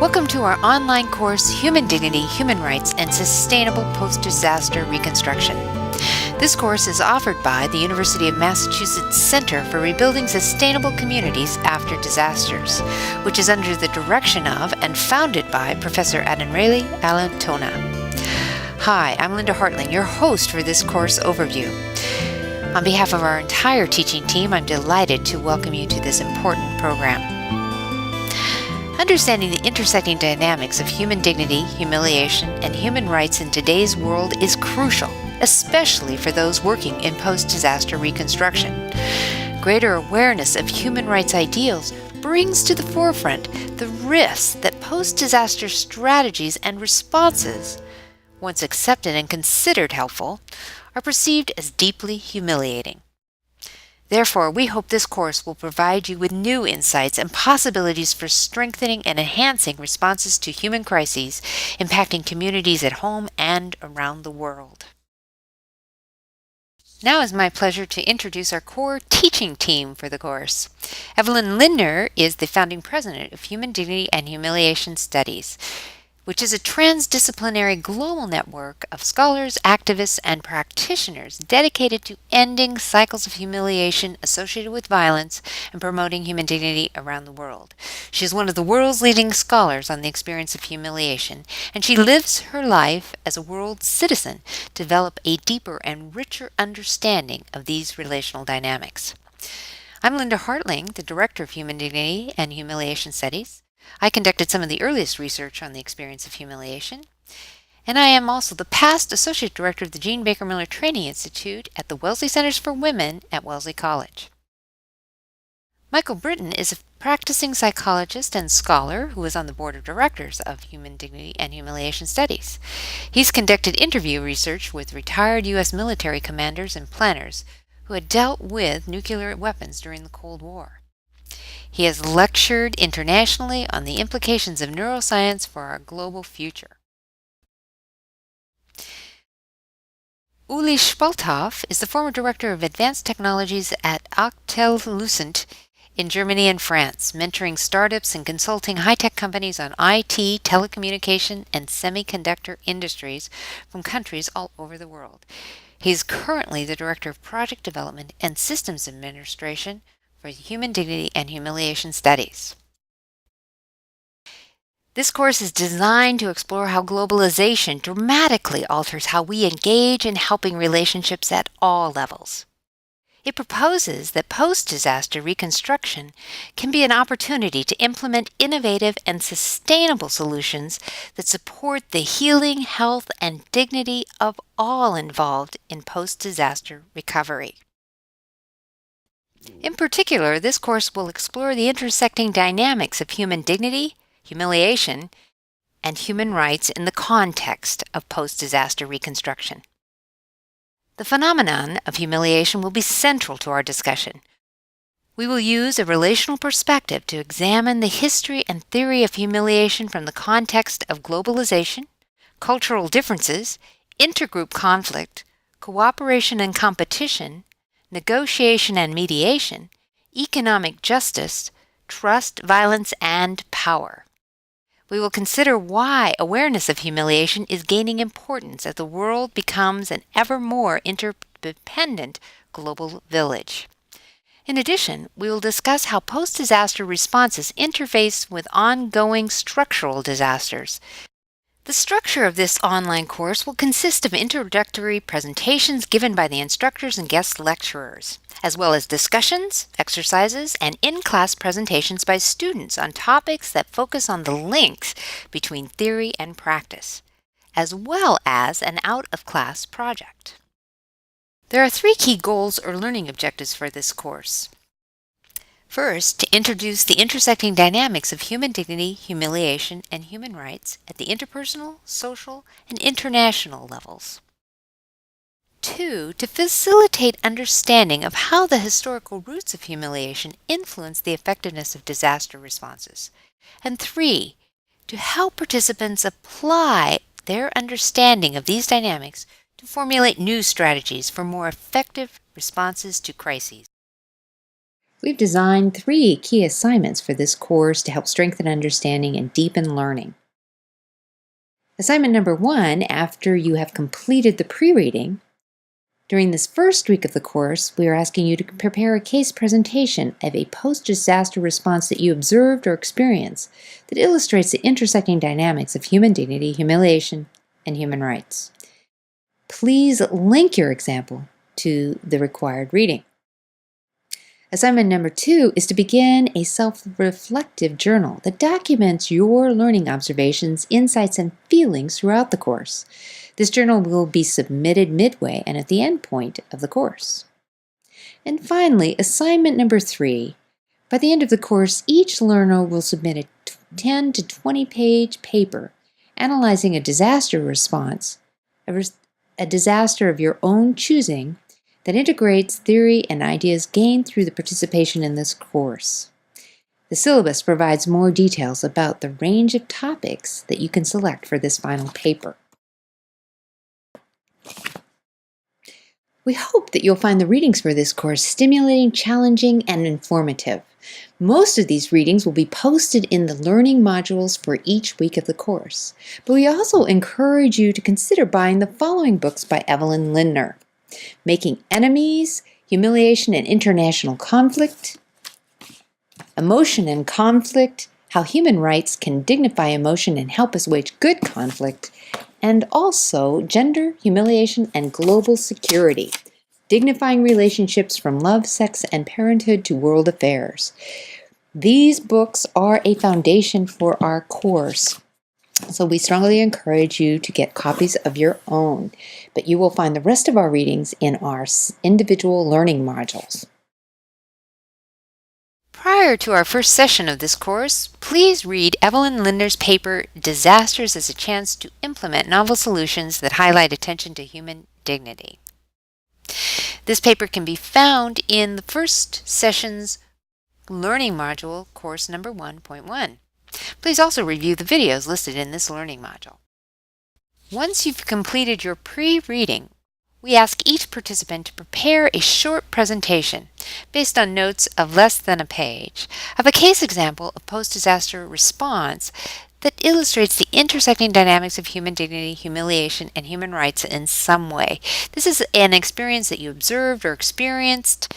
Welcome to our online course, Human Dignity, Human Rights, and Sustainable Post-Disaster Reconstruction. This course is offered by the University of Massachusetts Center for Rebuilding Sustainable Communities After Disasters, which is under the direction of and founded by Professor Adenrele, Awotona. Hi, I'm Linda Hartling, your host for this course overview. On behalf of our entire teaching team, I'm delighted to welcome you to this important program. Understanding the intersecting dynamics of human dignity, humiliation, and human rights in today's world is crucial, especially for those working in post-disaster reconstruction. Greater awareness of human rights ideals brings to the forefront the risks that post-disaster strategies and responses, once accepted and considered helpful, are perceived as deeply humiliating. Therefore, we hope this course will provide you with new insights and possibilities for strengthening and enhancing responses to human crises impacting communities at home and around the world. Now it's my pleasure to introduce our core teaching team for the course. Evelyn Lindner is the founding president of Human Dignity and Humiliation Studies, which is a transdisciplinary global network of scholars, activists, and practitioners dedicated to ending cycles of humiliation associated with violence and promoting human dignity around the world. She is one of the world's leading scholars on the experience of humiliation, and she lives her life as a world citizen to develop a deeper and richer understanding of these relational dynamics. I'm Linda Hartling, the Director of Human Dignity and Humiliation Studies. I conducted some of the earliest research on the experience of humiliation, and I am also the past Associate Director of the Jean Baker Miller Training Institute at the Wellesley Centers for Women at Wellesley College. Michael Britton is a practicing psychologist and scholar who is on the board of directors of Human Dignity and Humiliation Studies. He's conducted interview research with retired U.S. military commanders and planners who had dealt with nuclear weapons during the Cold War. He has lectured internationally on the implications of neuroscience for our global future. Uli Spalthoff is the former director of advanced technologies at Alcatel-Lucent in Germany and France, mentoring startups and consulting high-tech companies on IT, telecommunication, and semiconductor industries from countries all over the world. He is currently the director of project development and systems administration for Human Dignity and Humiliation Studies. This course is designed to explore how globalization dramatically alters how we engage in helping relationships at all levels. It proposes that post-disaster reconstruction can be an opportunity to implement innovative and sustainable solutions that support the healing, health, and dignity of all involved in post-disaster recovery. In particular, this course will explore the intersecting dynamics of human dignity, humiliation, and human rights in the context of post-disaster reconstruction. The phenomenon of humiliation will be central to our discussion. We will use a relational perspective to examine the history and theory of humiliation from the context of globalization, cultural differences, intergroup conflict, cooperation and competition, negotiation and mediation, economic justice, trust, violence, and power. We will consider why awareness of humiliation is gaining importance as the world becomes an ever more interdependent global village. In addition, we will discuss how post-disaster responses interface with ongoing structural disasters. The structure of this online course will consist of introductory presentations given by the instructors and guest lecturers, as well as discussions, exercises, and in-class presentations by students on topics that focus on the links between theory and practice, as well as an out-of-class project. There are 3 key goals or learning objectives for this course. First, to introduce the intersecting dynamics of human dignity, humiliation, and human rights at the interpersonal, social, and international levels. 2, to facilitate understanding of how the historical roots of humiliation influence the effectiveness of disaster responses. And 3, to help participants apply their understanding of these dynamics to formulate new strategies for more effective responses to crises. We've designed 3 key assignments for this course to help strengthen understanding and deepen learning. Assignment number 1, after you have completed the pre-reading, during this first week of the course, we are asking you to prepare a case presentation of a post-disaster response that you observed or experienced that illustrates the intersecting dynamics of human dignity, humiliation, and human rights. Please link your example to the required reading. Assignment number 2 is to begin a self-reflective journal that documents your learning observations, insights, and feelings throughout the course. This journal will be submitted midway and at the end point of the course. And finally, assignment number 3. By the end of the course, each learner will submit a 10 to 20 page paper analyzing a disaster response, a disaster of your own choosing, that integrates theory and ideas gained through the participation in this course. The syllabus provides more details about the range of topics that you can select for this final paper. We hope that you'll find the readings for this course stimulating, challenging, and informative. Most of these readings will be posted in the learning modules for each week of the course, but we also encourage you to consider buying the following books by Evelyn Lindner: Making Enemies, Humiliation and International Conflict, Emotion and Conflict, How Human Rights Can Dignify Emotion and Help Us Wage Good Conflict, and also Gender, Humiliation, and Global Security, Dignifying Relationships from Love, Sex, and Parenthood to World Affairs. These books are a foundation for our course, so we strongly encourage you to get copies of your own, but you will find the rest of our readings in our individual learning modules. Prior to our first session of this course, please read Evelyn Lindner's paper, Disasters as a Chance to Implement Novel Solutions that Highlight Attention to Human Dignity. This paper can be found in the first session's learning module, course number 1.1. Please also review the videos listed in this learning module. Once you've completed your pre-reading, we ask each participant to prepare a short presentation based on notes of less than a page of a case example of post-disaster response that illustrates the intersecting dynamics of human dignity, humiliation, and human rights in some way. This is an experience that you observed or experienced,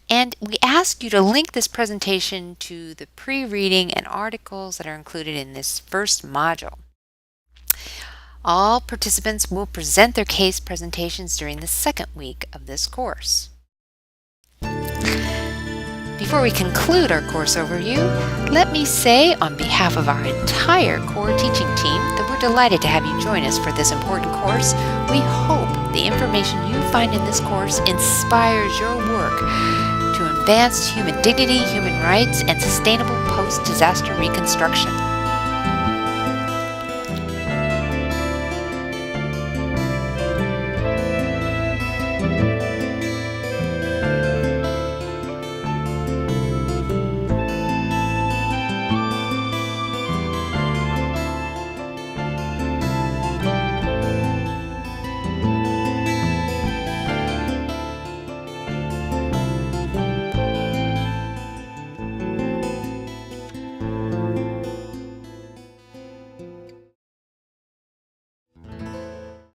and we ask you to link this presentation to the pre-reading and articles that are included in this first module. All participants will present their case presentations during the second week of this course. Before we conclude our course overview, let me say on behalf of our entire core teaching team that we're delighted to have you join us for this important course. We hope the information you find in this course inspires your work to advance human dignity, human rights, and sustainable post-disaster reconstruction.